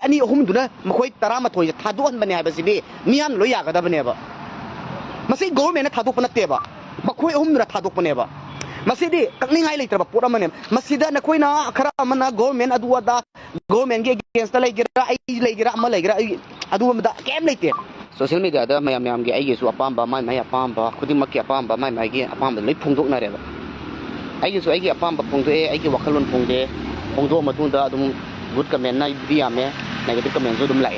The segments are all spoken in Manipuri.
ani ahum duna makoi tarama thoi thadon bane ha basidi miyam lo ya gada bane ba masi government na thadok panate ba makoi ahum duna thadok bane ba masidi kakningai leitraba pura mane masida na koina khara amana government aduada government ge against leigira ai leigira ama leigira adu amda kem leite social media da mayam ge ai ge su apamba mai apamba khudimak ki apamba mai ge apamba loi phungdok na re ba ai ge su ai ge apamba phungdo e ai ge wakalon phungde phungdo matunda adum good comment na diame negative comment zo dum lai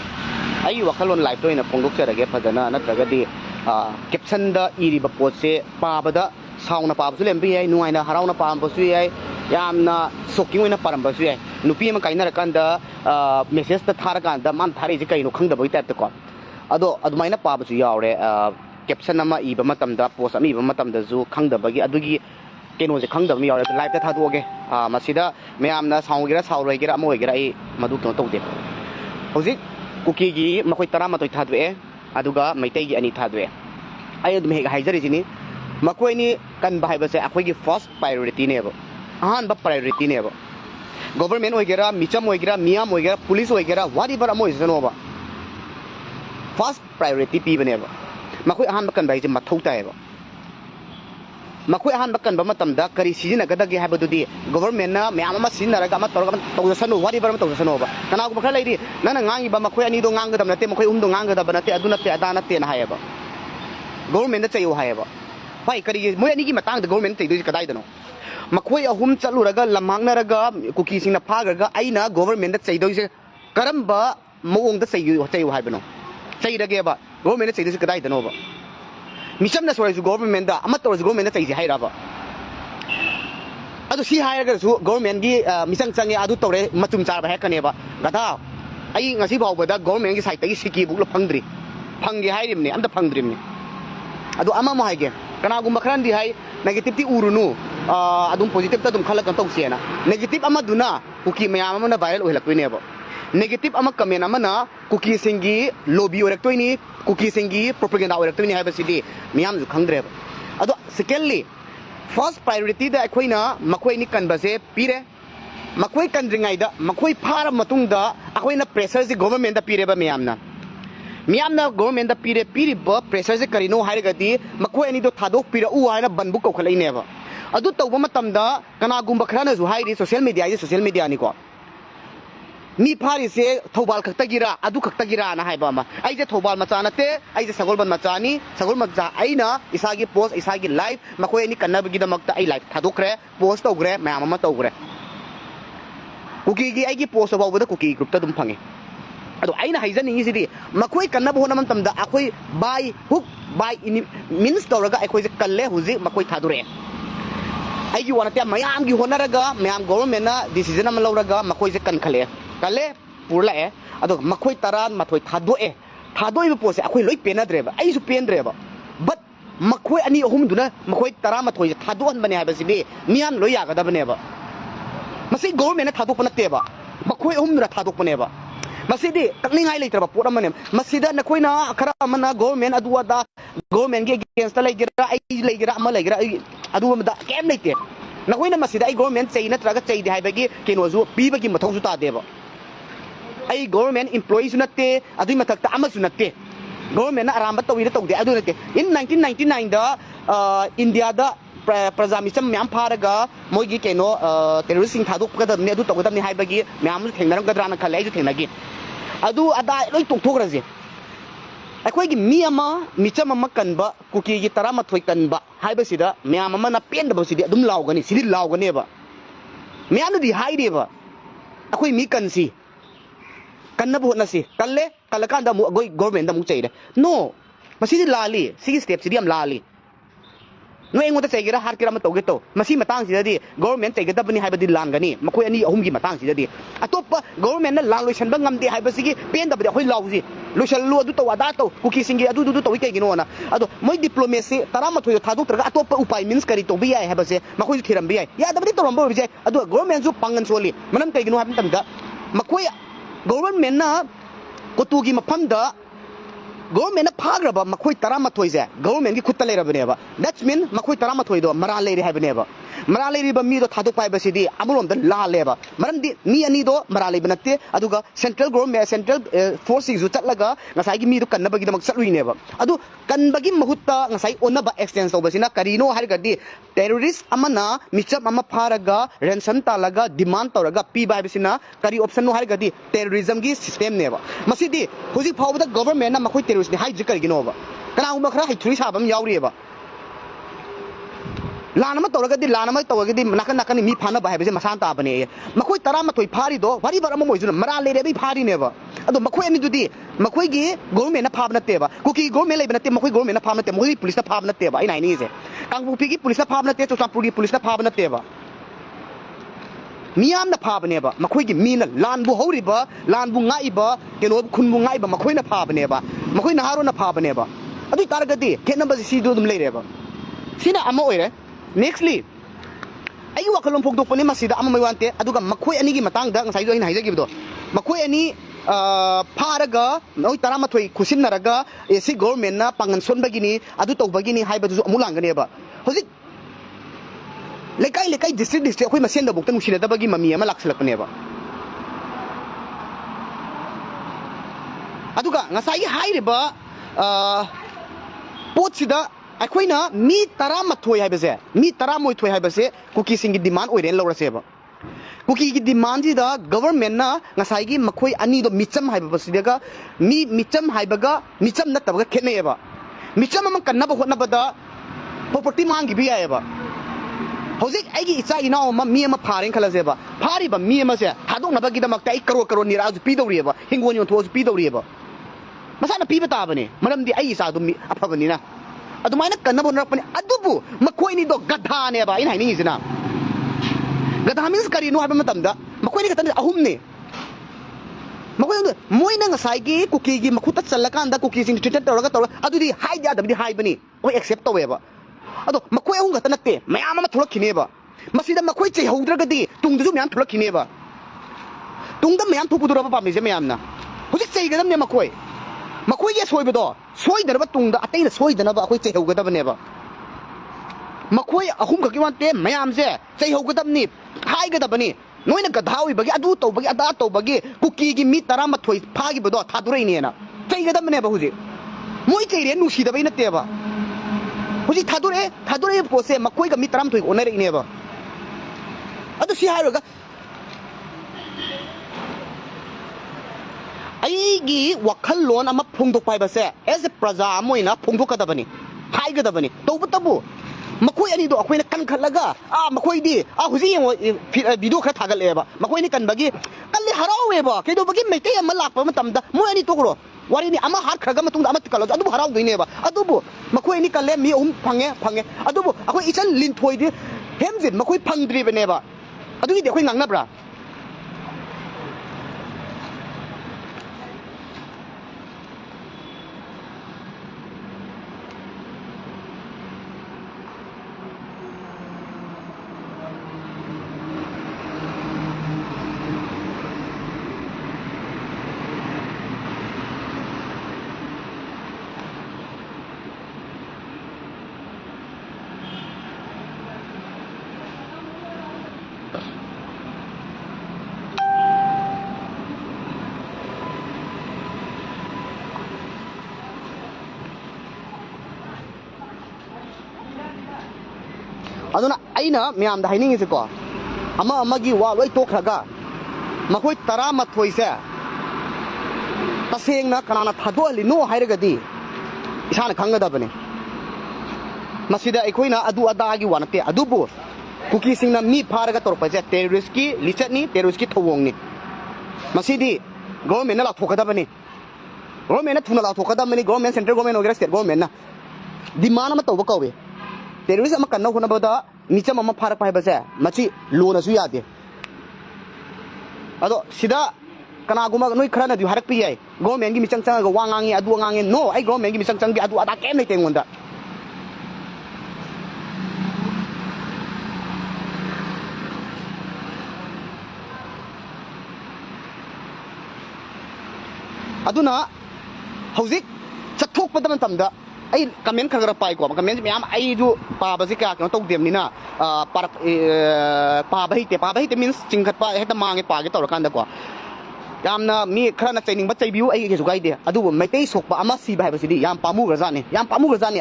ai wakalon live to ina phungdok charage phadana natraga di caption da iri ba potse pabada sauna pabu lem bi ai nuaina harauna pam basu ai yamna soking oina param basu ai nupi ma kaina rakanda message ta thara kanda man thari ji kaino khangda bai type ta ko ado adumaina pabu yaure caption ama iba matamda post ami iba matamda zu khangda bagi adugi keno je khangda mi yaure live ta thadoge masida mayamna saungira sauroi gira amoi gira ai madu to tawde hojik kuki gi makoi 13 thadwe aduga maitai gi ani thadwe ai adum he haijari jini makoi ni kan bahai base akoi gi first priority ne ba ahan ba priority ne ba government oigera micham oigera miyam oigera police oigera whatever amoi jano ba first priority pi bane ba makoi ahan ba kan bai je mathau tai ba makoi ahan ba kan ba matam da kari sijina gada ge habadudi government na miyam ama sinara ga ma torga tawsanu whatever ma tawsanu ba kana ko bakha leidi nana ngangi ba makoi ani do ngang ga nate makoi um do ngang ga ba nate aduna te adana te na hayaba government da chayu hayaba pai kari moi ani gi matang da government te do kadai dano makoi ahum chaluraga lamhangnaraga kuki singna phagraga aina government da chaido se karamba moong da chayu haibano chairage ba government da chaido se kadai dano ba misam na sorai su government da amator su government da chaiji haira ba adu si hairaga su government gi misang changi adu tore machum char ba hekane ba gada ai ngasi baw da government gi site gi siki buk lo phangdri phangi hairimni amda phangdrimni adu ama mo haige kana gumba khrandi hai negative ti urunu adum positive ta dum khala kan tawsiena negative ama duna kuki mayam ama na viral ohilakwine ba negative ama comment ama na kuki singi lobby orektoini kuki singi propaganda orektoini hai basidi miyam ju khangdre ba adu secondly first priority da akoina makoi ni kanbase pire makoi kandringai da makoi phara matung da akoina pressure ji government da pire ba miyamna government da piri ba pressure je karino hairagadi makoi ani do thadok pira u haina banbu ko khalai ne ba adu tawba matam da kana gumba khrana ju hairi social media ni ko mi phari se thobal khaktagira adu khaktagira na haiba ma ai je thobal macha na te ai je sagol ban macha ni sagol macha aina isagi post isagi live makoi ani kannabagi da makta ai live thadokre post tawgre mayam ma tawgre kuki gi ai gi post ba da kuki group ta dum phange ado aina haijani sidi makoi kanna bo namam tamda akoi by hook by means tawraga akoi je kalle huji makoi thadure ai gi wanate mayam gi honaraga mayam government na decision am lawraga makoi je kan khale kalle purla e ado makoi taran mathoi thadoi be pose akoi loi penadre ba ai su pendre ba but makoi ani ahum duna makoi tara mathoi thadon bane ha basidi miyam loi ya gada bane ba masi government na thadok panate ba makoi ahum duna thadok bane ba masidi kakningai leitraba pura mane masida na koina khara amana government aduada government ge against leigira ai leigira ama leigira adu amda kem leite na koina masida ai government chaina traga chai di haibagi keno ju pibagi mathau su ta deba ai government employees natte adu mathak ta ama su natte government na aramba tawira tawde adu natte in 1999 da India da prajamisam myam pharaga moigi keno terrorist sing thaduk kadam ne adu tawdam ni haibagi myam su thengnaram gadra na khale ai ju thengnagi adu ada loi tokthokraje akoi gi miyama micham ama kanba kuki gi 13 kanba haibasida myam ama na pendaba sidi adum laugani sidi laugane ba myam di haide ba akoi mi kansi kanna bo na si kalle kalakanda mu agoi government da mu chaide no masidi lali sigi step sidi am lali no engo ta chaigira har kira ma toge to masi matang sida di government chaiga dabani haibadi langani makoi ani ahum gi matang sida di atopa government na lang loisan bangam di haibasigi pen da badi khoi lauji loisan lu adu to wada to kuki singi adu to wi kai gino na ado moi diplomacy tarama thoyo thaduk traga atopa upai means kari to bi ai haibase makoi thiram bi ai ya dabadi to rombo bi adu government ju pangan soli manam kai gino habin tamda makoi government na kotugi mafam da government na phagraba makoi 13 je government gi khutta leirabane ba that's mean makoi 13 do mara leiri haibane ba mara leiriba mi do thadok pai basidi amulom da la leba maramdi mi ani do mara leiba natte aduga central government central forces ju chatlaga ngasai gi mi do kanna bagi damak chatluine ba adu kan bagi mahutta ngasai onna ba extend so basina karino har gadi terrorist amana michap ama pharaga ransom talaga demand toraga pi ba basina kari option no har gadi terrorism gi system ne ba masidi hoji phawda government na makhoi terrorist ni hai jikar gi no ba kana uma khara hai three sabam yauri ba लाना मत तौरगदी लाना मत तौरगदी नाकन नाकन मी फाना बाहे बसे मसान ताबने मखोय तरा मथोय फारी दो वारी बर अम मोइजु मरा लेरे बी फारी नेबा अदो मखोय अनि दुदी मखोय गी गवर्नमेंट ना फाब नतेबा कुकी गवर्नमेंट लेब नते मखोय गवर्नमेंट ना फाब नते मखोय पुलिस ना फाब नतेबा आई नाइनी जे कांगबुपी गी पुलिस ना फाब नते चोचापुरी पुलिस ना फाब नतेबा मियाम ना फाबनेबा मखोय गी मीना लानबु हौरिबा लानबु ngaइबा केनो खुनबु ngaइबा मखोय ना फाबनेबा मखोय नहारो ना फाबनेबा अदु तारगदी केनबा सी दो दुम लेरेबा सिना अम ओइरे Nextly, ayu wakalom pogdok poni masida ama maywante aduga makhoi ani gi matang da ngai do hin haija gi do makhoi ani pharaga noi tarama thoi khusin naraga esi government na pangan son bagini adu to bagini haiba du amulang gane ba hoji lekai district akhoi masen da boktan usina da bagi mami ama laksalak ne ba aduga ngasai haire ba pot sida अखोइना मी तरा मथोय हाइबसे मी तरा मोइथोय हाइबसे कुकी सिंग की डिमांड ओइरेन लौरसेबा कुकी की डिमांड जी दा गवर्नमेंट ना ngसाइगी मखोय अनि दो मिचम हाइबसिदेगा मी मिचम हाइबगा मिचम नतबगा खेनेबा मिचम हम कन्नबा होनबदा प्रॉपर्टी मांगी भी आएबा हौजिक आइगी इचा इनाव म मी म फारेन खलसेबा फारिबा मी म से थादोनबगी दमकता 1 करोड़ करोड़ निराज पीदौरियबा हिंगोन योथोस पीदौरियबा मसाना पीबा ताबने मरमदी आई इचा दो मी अफबनिना अदुमाइना कन्ना बोनरपने अदुबु मखोइनी दो गधा ने बा इन हाइनी इजना गधा मीन्स करिनो हाबे मतमदा मखोइनी गतन अहुमने मखोइ मोइना ngसाइगी कुकीगी मखुता चलकांदा कुकी सिंग ट्रीट तौरगा तौर अदुदी हाइ जादबदी हाइबनी ओ एक्सेप्ट तौवेबा अदो मखोइ अहुम गतन नते मयाम म थुलखिनेबा मसिदा मखोइ चे हौद्रगदी तुंगदजु म्याम थुलखिनेबा तुंगदा म्याम थुपुदुरबा पामिजे म्यामना हुजि चेगदमने मखोइ मखोइ ये सोइबदो सोइदरबा तुंगदा अतैना सोइदनबा अखोइ चेहौगदबनेबा मखोइ अहुम खकी वांते मयाम से चेहौगदबनी हाइगदबनी नोइना गधाउइबगी अदु तौबगी अदा तौबगी कुकीगी मी 13 फागिबदो थादुरैनेना चेगदबनेबा हुजि मोइ चेरे नुसिदबै नतेबा हुजि थादुरे पोसे मखोइगा मी 13 ओनरैनेबा अदु सि हाइरगा आईगी वखल लोन अमा फोंदोक पाइबसे एज ए प्रजा मोइना फोंदोकदबनी हाइगदबनी तौबतबु मखोइ अनि दो अखोइना कनखलगा मखोइदी हुजि यंगो वीडियो खरा थागलेबा मखोइनि कनबगी कल्ले हरावेबा केदोबगी मैते अमा लाकपा मतमदा मोइ अनि तोकरो वारिनि अमा हार खरगा मतुंदा अमा तिकलो अदुबु हरावदोइनेबा अदुबु मखोइनि कल्ले मी उम फंगे अदुबु अखोइ इचन लिनथोइदि हेमजिन मखोइ फंद्रिबनेबा अदुगि दे अखोइ ngangnabra अदुना आइना म्याम दा हाइनिंग को अमा अमागी वा लोइ तोखरगा मखोइ 13 से तसेंगना कनाना थादोलिनो हाइरगदी इसाना खंगदबने मसिदा एखोइना अदु अदागी वानते अदुबु कुकी सिंगना मी फारगा तोरपजे टेररिस्ट की लिचटनी टेररिस्ट की थोवोंगनी मसिदी गवर्नमेंट ना लाथोकदबने गवर्नमेंट ना थुना लाथोकदबने गवर्नमेंट सेंट्रल गवर्नमेंट ओगेरा स्टेट गवर्नमेंट ना डिमांड मा तोबा कवे टेररिस्ट अमा कन्ना होनबदा मिचम अमा फारक पाइबसे मची लोनसु यादे अदो सिदा कनागुमा नोइ खराना दि हारक पियाय गवर्नमेंट की मिचंग चंग वांगांगी अदु वांगांगे नो आई गवर्नमेंट की मिचंग चंग अदु अदा केम नै तेंगोंदा अदुना हौजिक चथोक पदम तमदा ai comment khagara pai ko comment me am ai ju pa ba ji ka no tok dem ni na pa ba hi te means chingkhat pa heta mangi pa ge tor kan da ko yamna mi khana training ba chai biu ai ge su gai de adu mai tei sok ba ama si ba ba si di yam pamu ga zani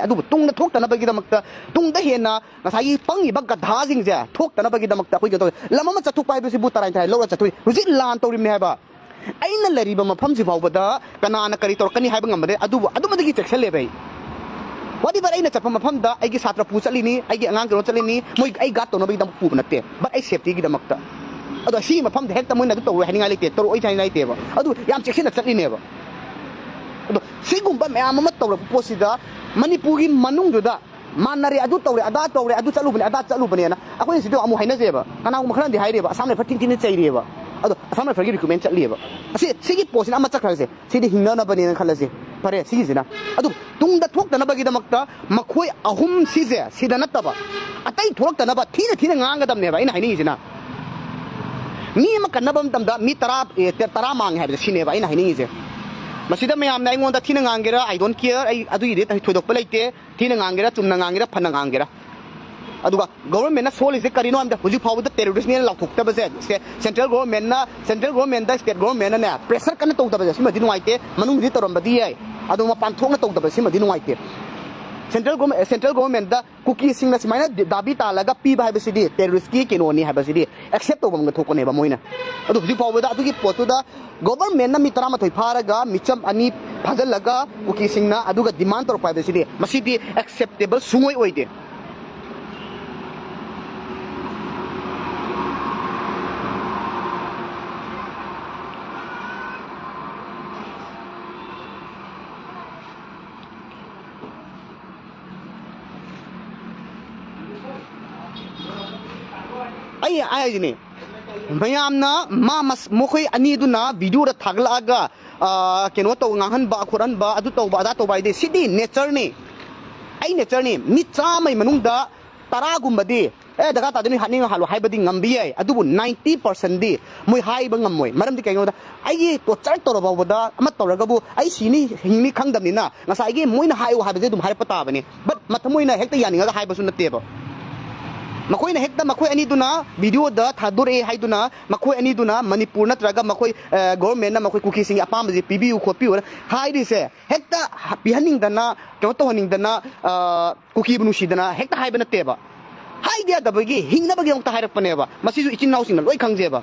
adu tung na thok ta na ba gi da mak ta tung da he na nga sai pang i ba ga dha jing ja thok ta na ba gi da mak ta khoi ge to lama ma chathuk pai ba si bu tarai thai lo cha thui huji lan to rim ne ba aina lari ba mafam si baw ba da kana na kari tor kani hai ba ngam de adu ma da gi cheksel le bai wadi ba aina chapa mafam da ai gi satra pu chali ni ai gi angang ro chali ni moi ai gat to na ba gi da pu na te but ai safety gi da mak ta adu si mafam da hekta moi na to hani ngai le te tor oi thai nai te ba adu yam cheksel na chali ne ba adu sigum ba me am ma to po si da manipur gi manung du da manari adu tawre adu chalu bane na akoi si do amu haina je ba kana ma khran di hai re ba asam le fatin tin chai re ba ado asam le fargi recommend chat le ba asi sigi posin ama chakra se sidi hingna na bane na khala se pare sigi jina adu tung da thok da na bagi da makta makhoi ahum si je sida na ta ba atai thok da na ba thina ngang ga dam ne ba ina haini jina mi ma kan na bam dam da mi tara mang ha ba sine ba ina haini je masida me am na ingon da thina ngang gera I don't care ai adu ide ta thodok pa leite thina ngang gera chumna ngang gera phana ngang gera aduga government na sol is karino am da huji phaw da terrorist ne lauk thukta ba je central government da state government na pressure kan to da ba sima din waite manung di torom ba di ai adu ma pan thok na to da ba sima din waite central government da cookie sing na simaina dabi ta laga pi ba ba sidi terrorist ki kino ni ha ba sidi accept to bam ga thok ne ba moina adu huji phaw da adu ki potu da government na mitara ma thoi pharaga micham ani phajal laga cookie sing na adu ga demand tor pa ba sidi masidi acceptable sungoi oide ai ni mayam na mas mokhoi ani du na video da thagla ga keno to nganhan ba khuran ba adu to ba da to bai de sidi nature ni ai nature ni mi cha mai manung da tara gum ba di daga ta de ni haning halu hai ba di ngambi ai adu 90% di moi hai ba ngammoi maram di kaingo da ai to char to ba da ama to raga bu ai sini hingni khangdam ni na ngasa ai moi na hai wa ha ba je dum hai pata ba ni but mathamoi na hekta yani ga hai ba su na te ba makoi na hekta makoi ani duna video da thadure hai duna makoi ani duna manipur na traga makoi government na makoi cookie sing apam je pbu khopi or hai ri se hekta pihaning dana kyo to haning dana cookie bunu si dana hekta hai bana te ba hai dia da bagi hingna bagi ong ta hai rak pane ba masi ju ichin nau sing na loi khangje ba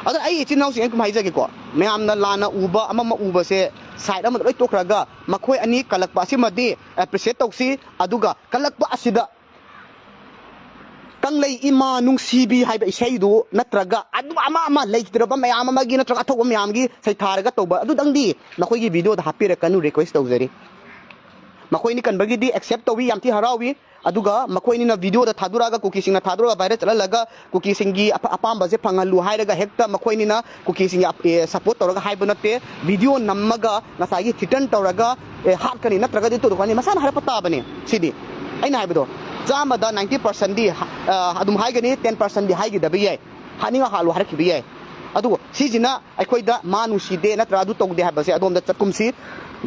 ada ai ichin nau sing ai kum hai jage ko me amna lana uba ama ma uba se side ama loi tokraga makhoi ani kalakpa asimadi appreciate tausi aduga kalakpa asida kanglei ima nung cb haiba isai du natraga adu ama leitraba mayam ama gi natraga thok mayam gi sai tharaga toba adu dangdi nakhoi gi video da hapira kanu request tawjari makhoi ni kan bagi di accept tawi yam thi harawi aduga makhoi ni na video da thaduraga cookie sing na thadura virus chala laga cookie sing gi apam ba je phangalu hairaga hekta makhoi ni na cookie sing support tawraga haiba natte video nammaga nasagi threaten tawraga hat kani natraga di to kani masana harapata bane sidi aina haibado jama da 90% di adum haigani 10% di haigi da biyai haninga halu harki biyai adu sijina aikoi da manu side natra adu togde habase adom da chakumsi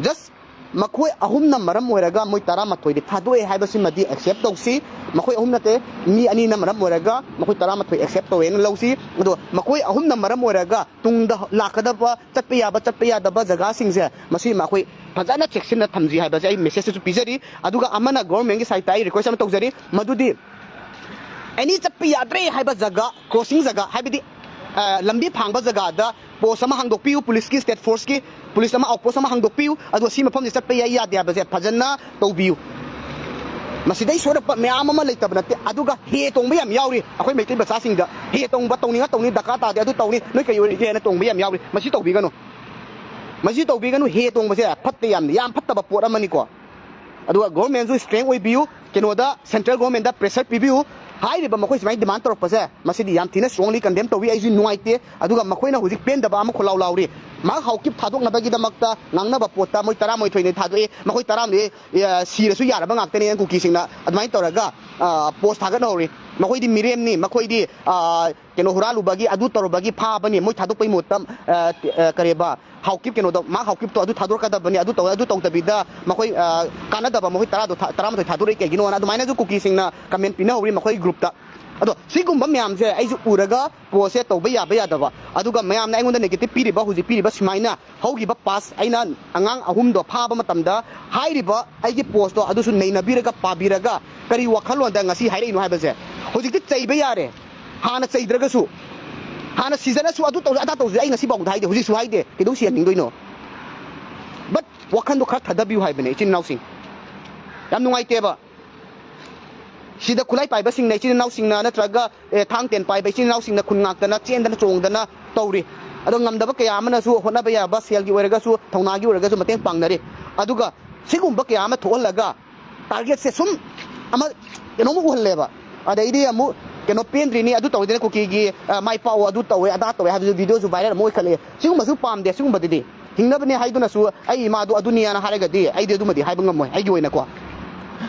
just makhoi ahum na maram moiraga moi tara mathoi de thadoi haibasi madi accept tausi makhoi ahum nate mi ani na maram moiraga makhoi tara mathoi accept towen lausi ado makhoi ahum na maram moiraga tungda lakada ba chatpiya da ba jaga singse masi makhoi fajana section na thamji haibase ai message su pijari aduga amana government gi site ai request am tawjari madudi any chatpiya dre haiba jaga crossing jaga haibidi lambi phangba jaga da post ama hangdokpiu police ki state force ki police ama outpost ama hangdokpiu adu si mafam ni chatpa ya dia ba je phajana tawbiu masidai sora pa me ama leitab na te aduga he tongba yam yauri akoi meitai bacha singda he tongba tongninga tongni dakata de adu tongni noi kai ye na tongba yam yauri masi tawbi ganu he tongba se phatte yam phattaba pot amani ko aduga government ju strength oi biu kenoda central government da pressure pibiu hai riba makoi smai demand tor pase masidi yam thina strongly condemn towi ai ju nuaite aduga makoi na hujik pen daba ama kholau lauri ma haukip thadok na bagi damakta nangna ba pota moi tara moi thoine thadoi makoi tara ne sirasu yara ba ngakte ne ku kisingna admai toraga post thaga no ri ꯃꯈꯣꯏꯗꯤ ꯃꯤꯔꯦꯝꯅꯤ ꯃꯈꯣꯏꯗꯤ ꯀꯩꯅꯣ ꯍꯨꯔꯥꯜꯂꯨꯕꯒꯤ ꯑꯗꯨ ꯇꯧꯔꯨꯕꯒꯤ ꯐꯥꯕꯅꯤ ꯃꯣꯏ ꯊꯥꯗꯣꯛꯄꯩ ꯃꯍꯨꯠꯇ ꯀꯔꯤꯕ ꯍꯥꯎꯀꯤꯞ ꯀꯩꯅꯣꯗꯣ ꯃꯥ ꯍꯥꯎꯀꯤꯞꯇꯣ ꯑꯗꯨ ꯊꯥꯗꯣꯛꯀꯗꯕꯅꯤ ꯑꯗꯨ ꯇꯧꯗꯕꯤꯗ ꯃꯈꯣꯏ ꯀꯥꯟꯅꯗꯕ ꯃꯈꯣꯏ 11 ꯊꯥꯗꯣꯔꯛꯏ ꯀꯩꯒꯤꯅꯣꯅ ꯑꯗꯨꯃꯥꯏꯅꯁꯨ ꯀꯨꯀꯤꯁꯤꯡꯅ ꯀꯃꯦꯟ ꯄꯤꯅꯍꯧꯔꯤ ꯃꯈꯣꯏ ꯒ꯭ꯔꯨꯞꯇ ꯑꯗꯣ ꯁꯤꯒꯨꯝꯕ ꯃꯌꯥꯝꯁꯦ ꯑꯩꯁꯨ ꯎꯔꯒ ꯄꯣꯁꯁꯦ ꯇꯧꯕ ꯌꯥꯕ ꯌꯥꯗꯕ ꯑꯗꯨꯒ ꯃꯌꯥꯝꯅ ꯑꯩꯉꯣꯟꯗ ꯅꯦꯒꯦꯇꯤቭ ꯄꯤꯔꯤꯕ ꯍꯧꯖꯤꯛ ꯄꯤꯔꯤꯕ ꯁꯨꯃꯥꯏꯅ ꯍꯧꯈꯤꯕ ꯄꯥꯁ ꯑꯩꯅ ꯑꯉꯥꯡ 3ꯗꯣ ꯐꯥꯕ ꯃꯇꯝꯗ ꯍꯥꯏꯔꯤꯕ ꯑꯩꯒꯤ ꯄꯣꯁꯇꯣ ꯑꯗꯨꯁꯨ ꯅꯩꯅꯕꯤꯔꯒ ꯄꯥꯕꯤꯔꯒ ꯀꯔꯤ ꯋꯥꯈꯜꯂꯣꯟꯗ ꯉꯁꯤ ꯍꯥꯏꯔꯛꯏꯅꯣ ꯍꯥꯏꯕꯁꯦ ꯍꯧꯖꯤꯛꯇꯤ ꯆꯩꯕ ꯌꯥꯔꯦ ꯍꯥꯟꯅ ꯆꯩꯗ꯭ꯔꯒꯁꯨ ꯍꯥꯟꯅ ꯁꯤꯖꯔꯁꯨ ꯑꯗꯨ ꯇꯧꯁꯦ ꯑꯗꯥ ꯇꯧꯁꯦ ꯑꯩ ꯉꯁꯤꯐꯥꯎꯗ ꯍꯥꯏꯗꯦ ꯍꯧꯖꯤꯛꯁꯨ ꯍꯥꯏꯗꯦ ꯀꯩꯗꯧ ꯁꯤꯍꯟꯅꯤꯡꯗꯣꯏꯅꯣ ꯕꯠ ꯋꯥꯈꯟꯗꯣ ꯈꯔ ꯊꯥꯗꯕꯤꯌꯨ ꯍꯥꯏꯕꯅꯦ ꯏꯆꯤꯟ ꯏꯅꯥꯎꯁꯤꯡ ꯌꯥꯝ ꯅꯨꯡꯉꯥꯏꯇꯦꯕ sida kulai pai basing na ichina naw singna natraga thang ten pai bai ichina naw singna khun ngak dana chendana chongdana tawri ado ngamdaba kaya amana su hona ba ya ba sel gi oiraga su thongna gi oiraga su mateng pangnari aduga sigumba kaya ama tholaga target se sum ama eno mu uhleba ada idi amu keno pendri ni adu tawdena kuki gi mai paw adu tawe ada tawe ha video su viral mo khale sigumba su pamde sigumba didi hingnabne haiduna su ai ma adu aduniya na haraga di ai de du madi haibangam moi ai gi oina ko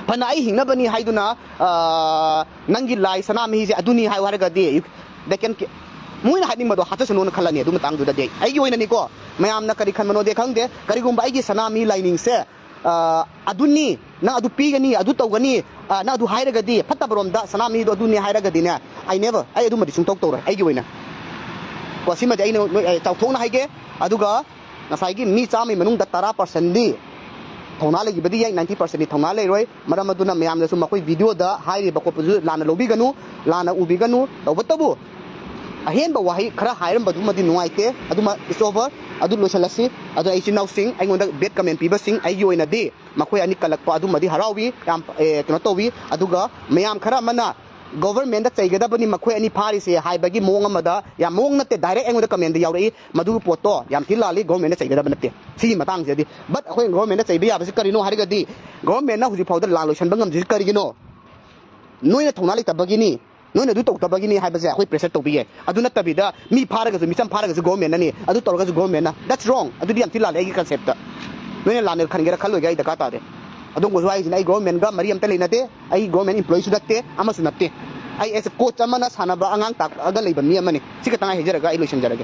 fana ai hingnabani haiduna nangi lai sanami ji aduni hai warga de they can muina hading mado hata sunu na khalani adu matang du da de ai gi oina ni ko mayam na kari khanmano de khangde kari gumba ai gi sanami lining se aduni na adu pigani adu tawgani na adu hairaga di fatabarom da sanami do aduni hairaga di na I never ai adu madi sungtok tawra ai gi oina ko sima de ai no chawthong na haige aduga nasai gi mi chami manung da 10% di thona legi badi 90% ni thona le roi maram aduna mayam da su makoi video da hai ri bako pu lana lobi ganu lana ubi ganu tawbatabu ahen ba wahi khara hairam badu madi nuaite aduma is over adu losalasi adu ai chinau sing ai ngonda bet comment piba sing ai yoina de makoi ani kalakpa adu madi harawi yam kino towi aduga mayam khara mana government da chaigada ni makhoi ani phari se haibagi mong amada ya mong natte direct engoda comment yauri madu poto yam thilali government da chaigada natte si matang je di but akhoi government da chaibi yabase karino hariga di government na huji phawda la lotion bangam ji karigino noina thona li tabagi ni noina du tabagi ni haibase akhoi pressure tobiye adu natabida mi pharaga ju misam pharaga ju government ni adu torga ju government na that's wrong adu di yam thilali agi concept ta noina lanel khangera khaloi gai daka ta de adong go ai sinai government ga mari amta leinate ai government employee su datte ama su natte ai as a coach amana sanaba angang tak aga leiba mi amani sikatanga hejaraga ai lotion jarage